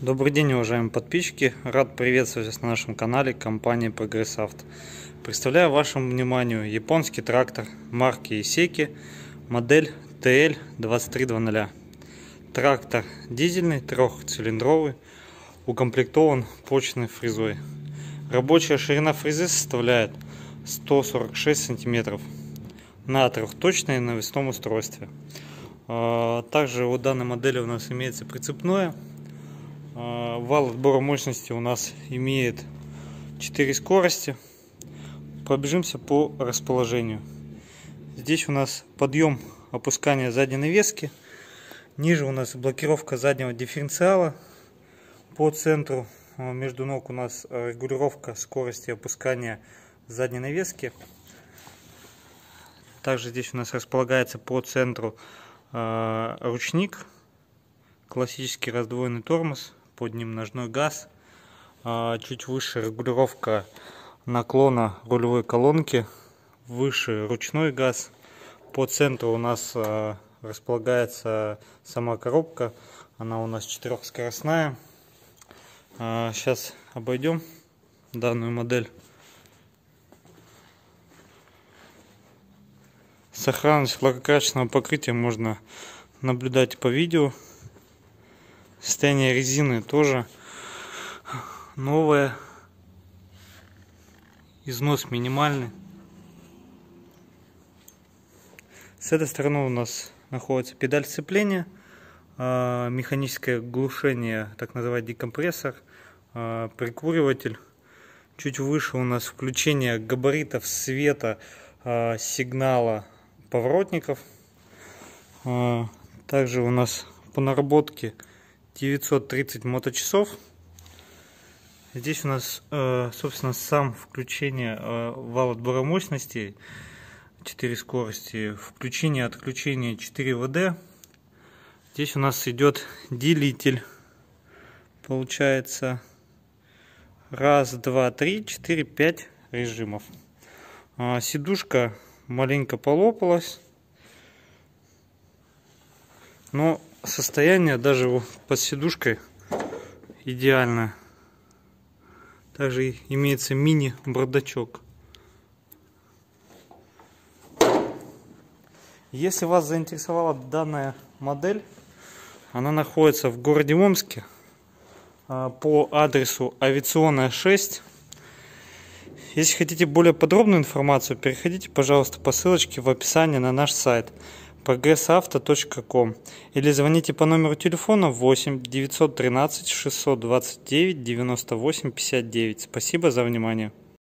Добрый день, уважаемые подписчики! Рад приветствовать вас на нашем канале компании Progress Auto. Представляю вашему вниманию японский трактор марки Исеки, модель TL2300. Трактор дизельный, трехцилиндровый, укомплектован почной фрезой. Рабочая ширина фрезы составляет 146 сантиметров на трехточной навесном устройстве. Также у данной модели у нас имеется прицепное. Вал отбора мощности у нас имеет 4 скорости. Пробежимся по расположению. Здесь у нас подъем, опускание задней навески. Ниже у нас блокировка заднего дифференциала. По центру между ног у нас регулировка скорости опускания задней навески. Также здесь у нас располагается по центру ручник, классический раздвоенный тормоз, под ним ножной газ, чуть выше регулировка наклона рулевой колонки, выше ручной газ. По центру у нас располагается сама коробка, она у нас четырехскоростная. Сейчас обойдем данную модель. Сохранность лакокрасочного покрытия можно наблюдать по видео. Состояние резины тоже новое, износ минимальный. С этой стороны у нас находится педаль сцепления, механическое глушение, так называемый декомпрессор, прикуриватель. Чуть выше у нас включение габаритов света, сигнала поворотников. Также у нас по наработке 930 моточасов. Здесь у нас, собственно, сам включение вал отбора мощности, 4 скорости, включение, отключение 4 ВД. Здесь у нас идет делитель. Получается 1, 2, 3, 4, 5 режимов. Сидушка маленько полопалась, но состояние даже под сидушкой идеально. Также имеется мини-бардачок. Если вас заинтересовала данная модель, она находится в городе Омске по адресу Авиационная 6. Если хотите более подробную информацию, переходите, пожалуйста, по ссылочке в описании на наш сайт progressauto.com или звоните по номеру телефона 8 913 629 98 59. Спасибо за внимание.